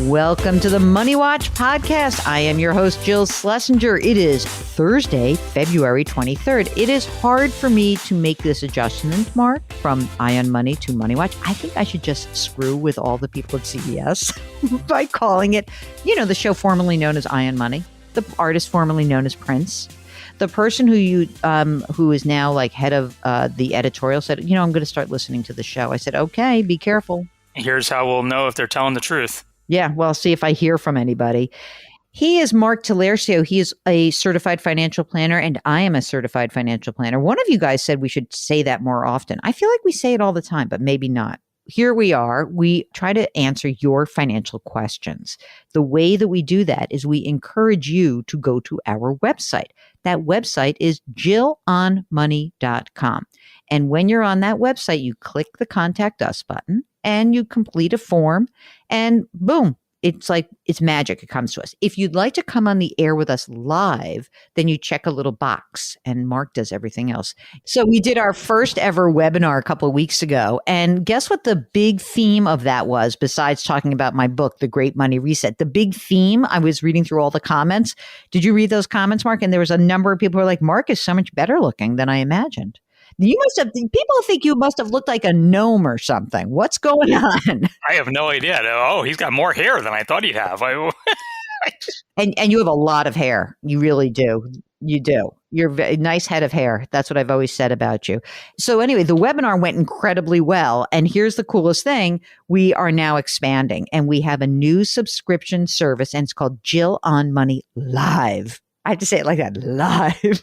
Welcome to the Money Watch podcast. I am your host, Jill Schlesinger. It is Thursday, February 23rd. It is hard for me to make this adjustment, Mark, from Eye on Money to Money Watch. I think I should just screw with all the people at CBS by calling it, the show formerly known as Eye on Money, the artist formerly known as Prince. The person who is now like head of the editorial said, I'm going to start listening to the show. I said, okay, be careful. Here's how we'll know if they're telling the truth. Yeah, well, see if I hear from anybody. He is Mark Talercio. He is a certified financial planner, and I am a certified financial planner. One of you guys said we should say that more often. I feel like we say it all the time, but maybe not. Here we are. We try to answer your financial questions. The way that we do that is we encourage you to go to our website. That website is jillonmoney.com. And when you're on that website, you click the Contact Us button and you complete a form and boom, it's magic. It comes to us. If you'd like to come on the air with us live, then you check a little box and Mark does everything else. So we did our first ever webinar a couple of weeks ago. And guess what the big theme of that was, besides talking about my book, The Great Money Reset? The big theme, I was reading through all the comments. Did you read those comments, Mark? And there was a number of people who were like, Mark is so much better looking than I imagined. People think you must have looked like a gnome or something. What's going on? I have no idea. Oh, he's got more hair than I thought he'd have. And you have a lot of hair. You really do. You do. You're a nice head of hair. That's what I've always said about you. So anyway, the webinar went incredibly well. And here's the coolest thing. We are now expanding and we have a new subscription service and it's called Jill on Money Live. I have to say it like that, live.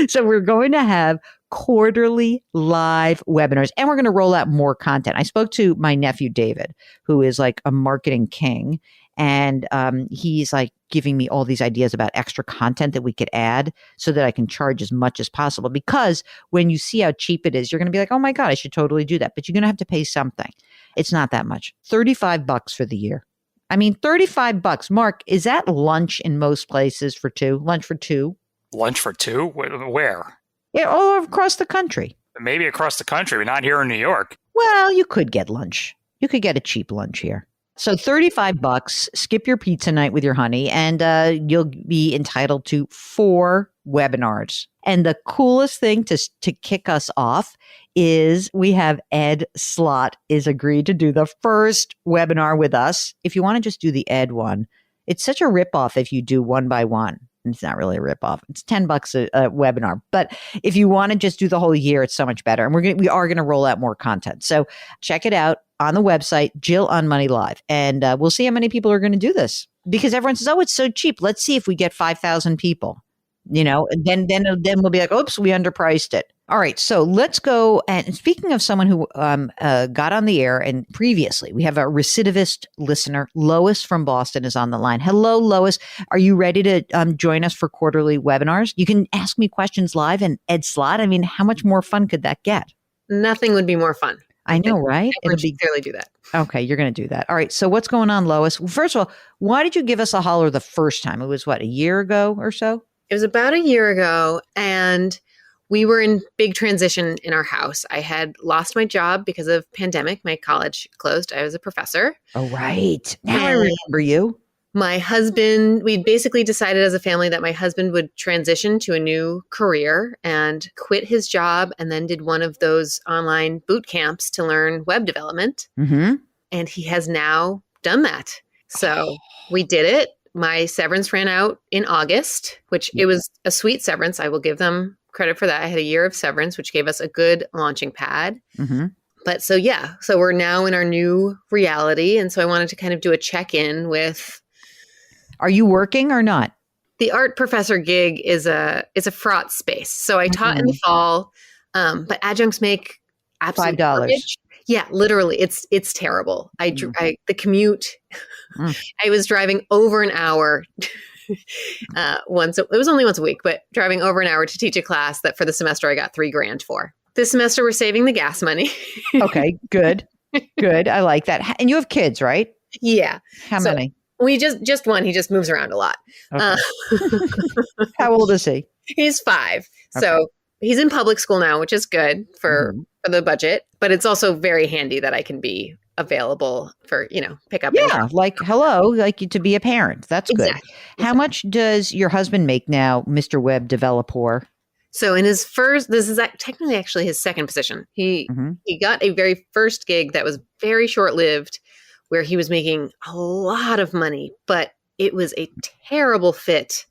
So we're going to have quarterly live webinars and we're going to roll out more content. I spoke to my nephew, David, who is like a marketing king. And he's like giving me all these ideas about extra content that we could add so that I can charge as much as possible. Because when you see how cheap it is, you're going to be like, oh my God, I should totally do that. But you're going to have to pay something. It's not that much. $35 for the year. I mean, $35. Mark, is that lunch in most places for two? Lunch for two? Lunch for two? Where? Yeah, all across the country. Maybe across the country, but not here in New York. Well, you could get lunch. You could get a cheap lunch here. So $35, skip your pizza night with your honey, and you'll be entitled to 4 webinars. And the coolest thing to kick us off is we have Ed Slott is agreed to do the first webinar with us. If you want to just do the Ed one, it's such a ripoff if you do one by one. It's not really a ripoff. It's $10 a webinar. But if you want to just do the whole year, it's so much better. And we are going to roll out more content. So check it out on the website, Jill on Money Live. And we'll see how many people are going to do this. Because everyone says, oh, it's so cheap. Let's see if we get 5,000 people. And then we'll be like, oops, we underpriced it. All right. So let's go. And speaking of someone who got on the air and previously, we have a recidivist listener. Lois from Boston is on the line. Hello, Lois. Are you ready to join us for quarterly webinars? You can ask me questions live and Ed Slott. I mean, how much more fun could that get? Nothing would be more fun. I know, right? It'll be clearly do that. Okay, you're going to do that. All right. So what's going on, Lois? Well, first of all, why did you give us a holler the first time? It was a year ago or so? It was about a year ago, and we were in big transition in our house. I had lost my job because of pandemic. My college closed. I was a professor. Oh, right. Now I remember you. My husband, we basically decided as a family that my husband would transition to a new career and quit his job and then did one of those online boot camps to learn web development. Mm-hmm. And he has now done that. So we did it. My severance ran out in August, which it was a sweet severance. I will give them credit for that. I had a year of severance, which gave us a good launching pad. Mm-hmm. But so we're now in our new reality. And so I wanted to kind of do a check-in with. Are you working or not? The art professor gig is a fraught space. So I taught in the fall, but adjuncts make absolute $5. garbage. Yeah, literally, it's terrible. The commute. I was driving over an hour once. It was only once a week, but driving over an hour to teach a class that for the semester I got $3,000 for. This semester we're saving the gas money. Okay, good. I like that. And you have kids, right? Yeah. How many? We just one. He just moves around a lot. Okay. How old is he? He's 5. Okay. So he's in public school now, which is good for the budget. But it's also very handy that I can be available for, pick up. Yeah, like hello, like to be a parent. That's good. Exactly. How much does your husband make now, Mr. Web Developer? So in his first, this is technically actually his second position. Mm-hmm. He got a very first gig that was very short lived, where he was making a lot of money, but it was a terrible fit,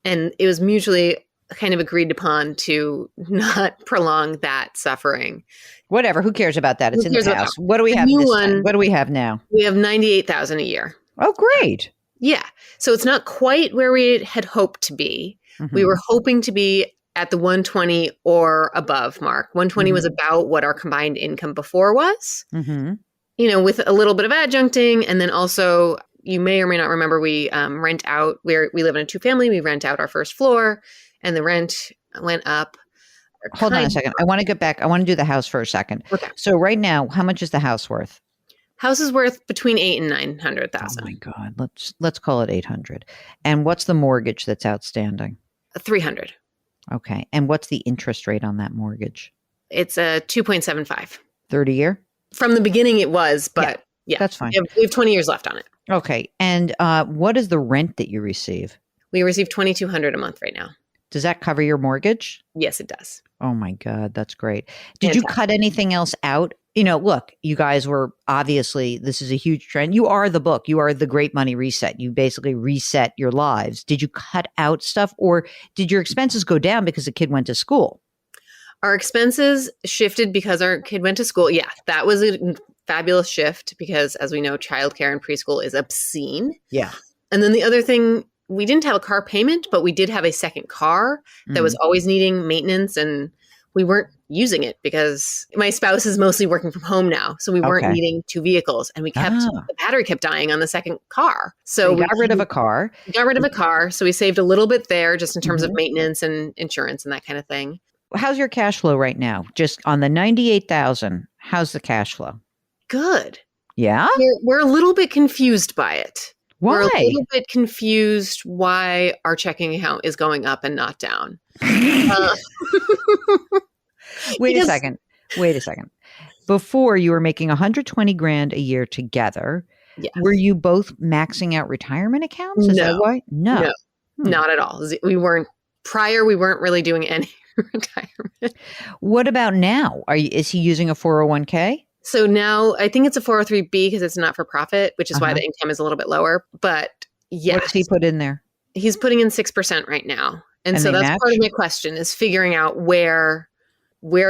and it was mutually kind of agreed upon to not prolong that suffering. Whatever. Who cares about that? It's Who in the cares about past. that? What do we The have new this one- time? What do we have now? We have 98,000 a year. Oh, great. Yeah. So it's not quite where we had hoped to be. Mhm. We were hoping to be at the 120 or above mark. 120 was about what our combined income before was, Mhm. With a little bit of adjuncting. And then also, you may or may not remember, we rent out, we live in a 2-family. We rent out our first floor, and the rent went up. Hold on a second. I want to get back. I want to do the house for a second. Okay. So right now, how much is the house worth? House is worth between 8 and Oh 900,000. my God. Let's call it 800. And what's the mortgage that's outstanding? 300. Okay. And what's the interest rate on that mortgage? It's a 2.75. 30 year? From the beginning it was, but yeah, That's fine. we have 20 years left on it. Okay. And what is the rent that you receive? We receive $2,200 a month right now. Does that cover your mortgage? Yes, it does. Oh my God, that's great. Did you Fantastic. cut anything else out? Look, you guys were obviously, this is a huge trend. You are the book. You are the Great Money Reset. You basically reset your lives. Did you cut out stuff, or did your expenses go down because the kid went to school? Our expenses shifted because our kid went to school. Yeah, that was a fabulous shift because, as we know, childcare and preschool is obscene. Yeah. And then the other thing, we didn't have a car payment, but we did have a second car that was always needing maintenance, and we weren't using it because my spouse is mostly working from home now. So we weren't Okay. needing 2 vehicles, and the battery kept dying on the second car. So So you got rid of a car. we got rid of a car. So we saved a little bit there just in terms of maintenance and insurance and that kind of thing. How's your cash flow right now? Just on the 98,000, how's the cash flow? Good. Yeah? We're a little bit confused by it. We're a Why? little bit confused why our checking account is going up and not down. Uh, Wait a because- second. Wait a second. Before you were making 120 grand a year together. Yes. Were you both maxing out retirement accounts? Is that No. why? No. No. Not at all. We weren't really doing any retirement. What about now? Is he using a 401k? So now I think it's a 403B because it's not for profit, which is why the income is a little bit lower. But yes, What's he put in there? he's putting in 6% right now. And And so they that's part match? of my question is figuring out where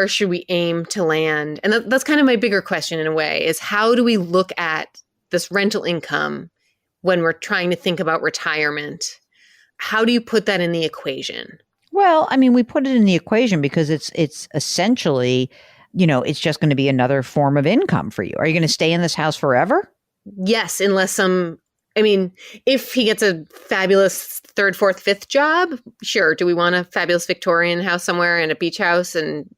should we aim to land? And that's kind of my bigger question in a way is how do we look at this rental income when we're trying to think about retirement? How do you put that in the equation? Well, I mean, we put it in the equation because it's essentially, it's just going to be another form of income for you. Are you going to stay in this house forever? Yes, unless if he gets a fabulous 3rd, 4th, 5th job, sure. Do we want a fabulous Victorian house somewhere and a beach house?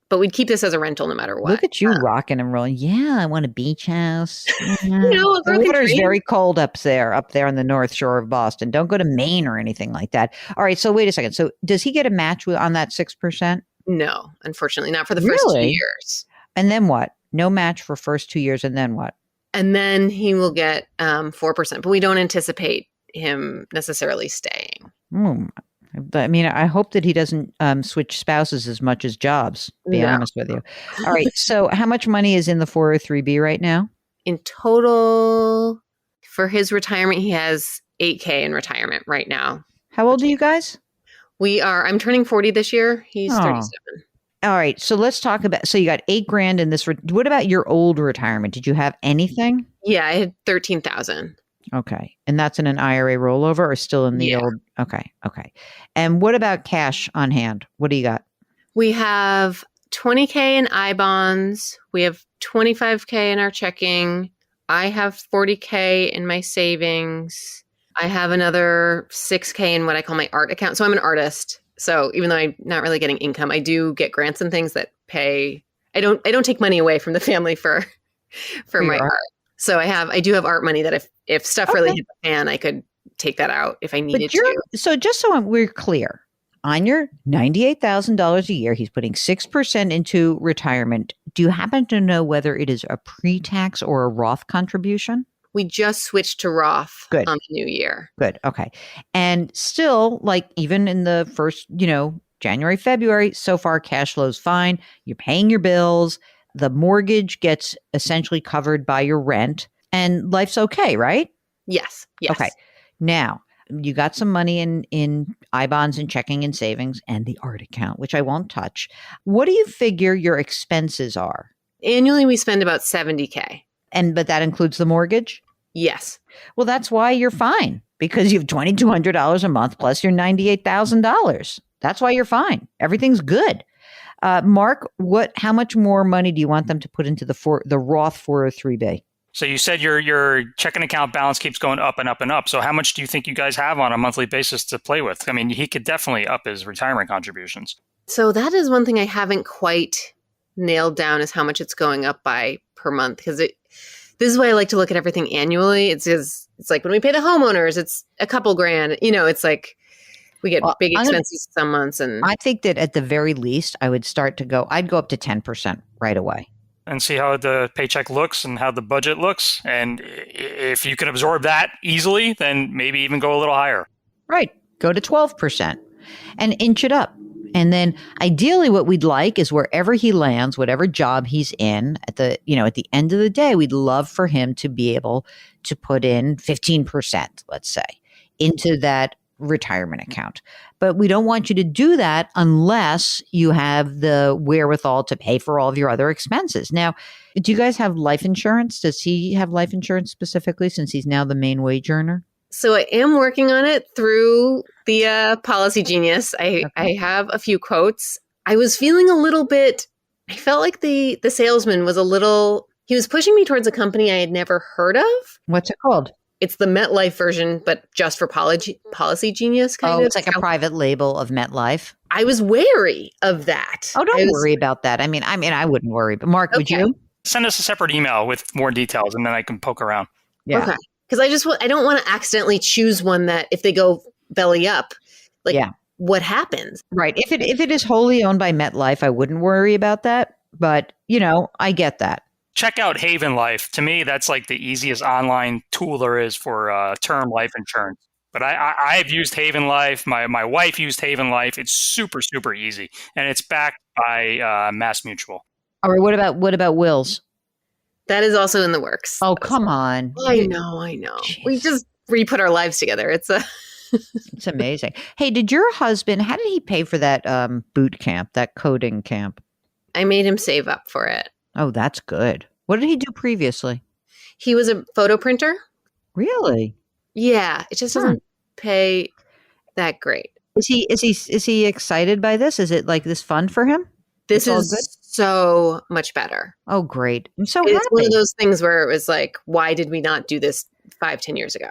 But we'd keep this as a rental no matter what. Look at you rocking and rolling. Yeah, I want a beach house. Yeah. a The girl can water is dream. very cold up there on the North Shore of Boston. Don't go to Maine or anything like that. All right, so wait a second. So does he get a match on that 6%? No, unfortunately, not for the first 2 Really? years. And then what? No match for first 2 years, and then what? And then he will get 4%, but we don't anticipate him necessarily staying. I mean, I hope that he doesn't switch spouses as much as jobs, to be No. honest with you. All right. So how much money is in the 403B right now? In total, for his retirement, he has $8K in retirement right now. How old are you guys? I'm turning 40 this year. He's Oh. 37. All right. So let's talk about, so you got 8 grand in this. What about your old retirement? Did you have anything? Yeah, I had 13,000. Okay. And that's in an IRA rollover or still in the Yeah. old? Okay. Okay. And what about cash on hand? What do you got? We have 20K in I bonds. We have 25K in our checking. I have 40K in my savings. I have another 6K in what I call my art account. So I'm an artist. So even though I'm not really getting income, I do get grants and things that pay. I don't take money away from the family for my art. So I do have art money that if stuff really hit the fan, I could take that out if I needed to. So just so we're clear, on your $98,000 a year, he's putting 6% into retirement. Do you happen to know whether it is a pre-tax or a Roth contribution? We just switched to Roth Good. on the new year. Good. Okay. And still, like even in the first, January, February, so far cash flow's fine. You're paying your bills. The mortgage gets essentially covered by your rent and life's okay, right? Yes. Yes. Okay. Now, you got some money in I bonds and checking and savings and the art account, which I won't touch. What do you figure your expenses are? Annually, we spend about $70K. But that includes the mortgage? Yes. Well, that's why you're fine, because you have $2,200 a month plus your $98,000. That's why you're fine. Everything's good. Mark, how much more money do you want them to put into the Roth 403b? So you said your checking account balance keeps going up and up and up. So how much do you think you guys have on a monthly basis to play with? I mean, he could definitely up his retirement contributions. So that is one thing I haven't quite nailed down, is how much it's going up by per month. Because this is why I like to look at everything annually. It's like when we pay the homeowners, it's a couple grand. It's like we get big expenses some months. And I think that at the very least, I'd go up to 10% right away. And see how the paycheck looks and how the budget looks. And if you can absorb that easily, then maybe even go a little higher. Right. Go to 12% and inch it up. And then ideally what we'd like is wherever he lands, whatever job he's in at the end of the day, we'd love for him to be able to put in 15%, let's say, into that retirement account. But we don't want you to do that unless you have the wherewithal to pay for all of your other expenses. Now, do you guys have life insurance? Does he have life insurance specifically, since he's now the main wage earner? So I am working on it through the Policy Genius. I have a few quotes. I was feeling a little bit, I felt like the salesman was he was pushing me towards a company I had never heard of. What's it called? It's the MetLife version, but just for Policy Genius kind of. Oh, it's like a private label of MetLife. I was wary of that. Oh, don't worry about that. I mean, I wouldn't worry. But Mark, would you? Send us a separate email with more details, and then I can poke around. Yeah. Okay. Because I don't want to accidentally choose one that if they go belly up, what happens? Right. If it is wholly owned by MetLife, I wouldn't worry about that. But, I get that. Check out Haven Life. To me, that's like the easiest online tool there is for term life insurance. But I've used Haven Life. My wife used Haven Life. It's super, super easy. And it's backed by Mass Mutual. All right. What about Will's? That is also in the works. Oh, come on. I know. Jeez. We just re-put our lives together. It's amazing. Hey, did your husband, how did he pay for that boot camp, that coding camp? I made him save up for it. Oh, that's good. What did he do previously? He was a photo printer. Really? Yeah. It just doesn't pay that great. Is he excited by this? Is it like this fun for him? This is so much better. Oh, great. I'm so happy. It's one of those things where it was like, why did we not do this 5-10 years ago?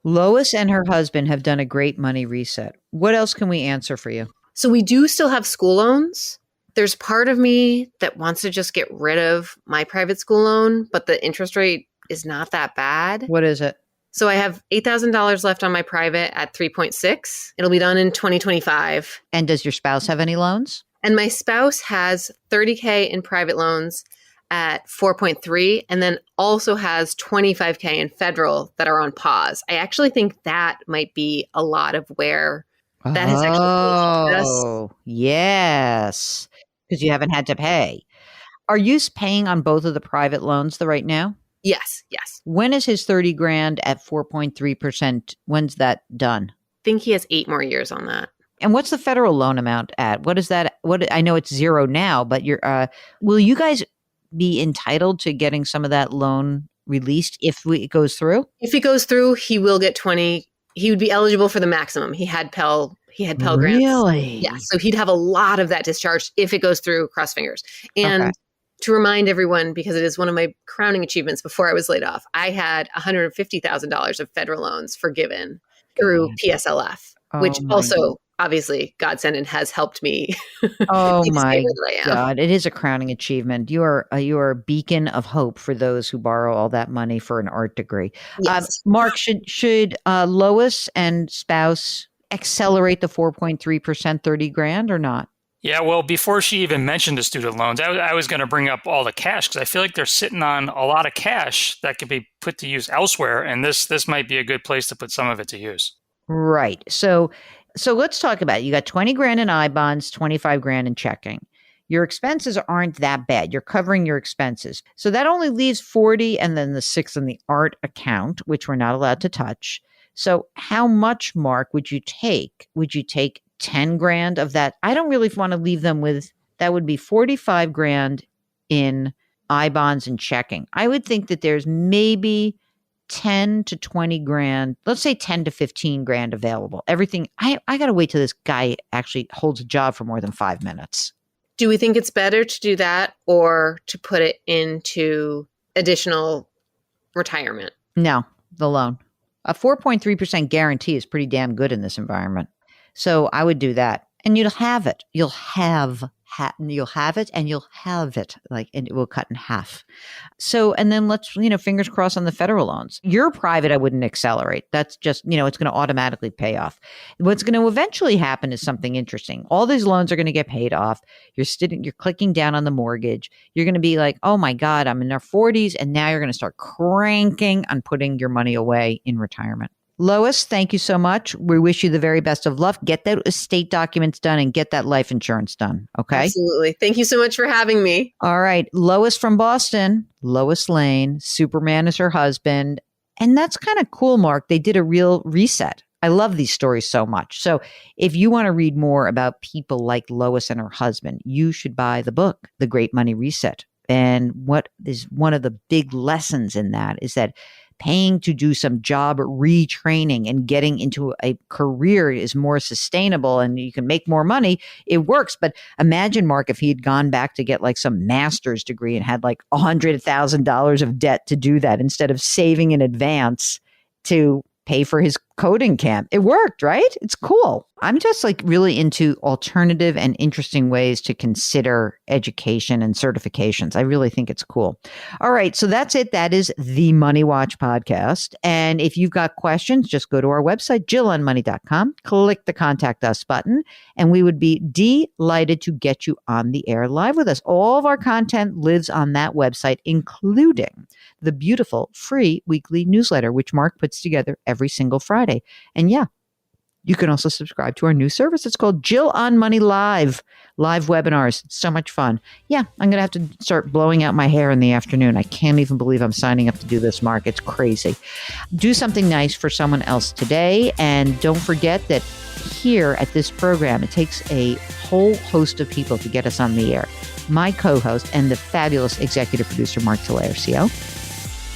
Lois and her husband have done a great money reset. What else can we answer for you? So we do still have school loans. There's part of me that wants to just get rid of my private school loan, but the interest rate is not that bad. What is it? So I have $8,000 left on my private at 3.6. It'll be done in 2025. And does your spouse have any loans? And my spouse has $30K in private loans at 4.3, and then also has $25K in federal that are on pause. I actually think that might be a lot of where that has actually helped us. Oh, yes. Because you haven't had to pay. Are you paying on both of the private loans right now? Yes. When is his 30 grand at 4.3%? When's that done? I think he has 8 more years on that. And what's the federal loan amount at? What is that? I know it's 0 now, but will you guys be entitled to getting some of that loan released if it goes through? If it goes through, he will get 20. He would be eligible for the maximum. He had Pell grants. Really? Yeah. So he'd have a lot of that discharged if it goes through, cross fingers. And to remind everyone, because it is one of my crowning achievements before I was laid off, I had $150,000 of federal loans forgiven through PSLF, which also obviously godsend and has helped me. Oh my God. It is a crowning achievement. You are a beacon of hope for those who borrow all that money for an art degree. Yes. Mark, should Lois and spouse accelerate the 4.3%, 30 grand or not? Yeah, well, before she even mentioned the student loans, I was going to bring up all the cash because I feel like they're sitting on a lot of cash that could be put to use elsewhere, and this might be a good place to put some of it to use. Right. So let's talk about it. You got 20 grand in I bonds, 25 grand in checking. Your expenses aren't that bad. You're covering your expenses. So that only leaves 40 and then the 6 in the art account, which we're not allowed to touch. So how much, Mark, would you take? Would you take 10 grand of that? I don't really want to leave them with, that would be 45 grand in I bonds and checking. I would think that there's maybe 10 to 20 grand, let's say 10 to 15 grand available. Everything, I got to wait till this guy actually holds a job for more than 5 minutes. Do we think it's better to do that or to put it into additional retirement? No, the loan. A 4.3% guarantee is pretty damn good in this environment. So I would do that. And you'll have it. You'll have it and you'll have it, like, and it will cut in half. So, and then let's, fingers crossed on the federal loans. Your private, I wouldn't accelerate. That's just, it's going to automatically pay off. What's going to eventually happen is something interesting. All these loans are going to get paid off. You're clicking down on the mortgage. You're going to be like, oh my God, I'm in our 40s. And now you're going to start cranking on putting your money away in retirement. Lois, thank you so much. We wish you the very best of luck. Get that estate documents done and get that life insurance done. Okay. Absolutely. Thank you so much for having me. All right. Lois from Boston, Lois Lane, Superman is her husband. And that's kind of cool, Mark. They did a real reset. I love these stories so much. So if you want to read more about people like Lois and her husband, you should buy the book, The Great Money Reset. And what is one of the big lessons in that is that paying to do some job retraining and getting into a career is more sustainable and you can make more money. It works. But imagine, Mark, if he had gone back to get like some master's degree and had like $100,000 of debt to do that instead of saving in advance to pay for his coding camp. It worked, right? It's cool. I'm just like really into alternative and interesting ways to consider education and certifications. I really think it's cool. All right. So that's it. That is the Money Watch podcast. And if you've got questions, just go to our website, jillonmoney.com, click the contact us button, and we would be delighted to get you on the air live with us. All of our content lives on that website, including the beautiful free weekly newsletter, which Mark puts together every single Friday. And yeah, you can also subscribe to our new service. It's called Jill on Money Live webinars. It's so much fun. Yeah, I'm going to have to start blowing out my hair in the afternoon. I can't even believe I'm signing up to do this, Mark. It's crazy. Do something nice for someone else today. And don't forget that here at this program, it takes a whole host of people to get us on the air. My co-host and the fabulous executive producer, Mark Talercio.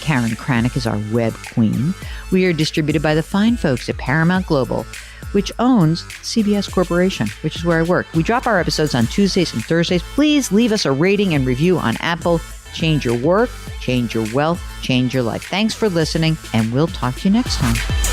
Karen Kranick is our web queen. We are distributed by the fine folks at Paramount Global, which owns CBS Corporation, which is where I work. We drop our episodes on Tuesdays and Thursdays. Please leave us a rating and review on Apple. Change your work, change your wealth, change your life. Thanks for listening, and we'll talk to you next time.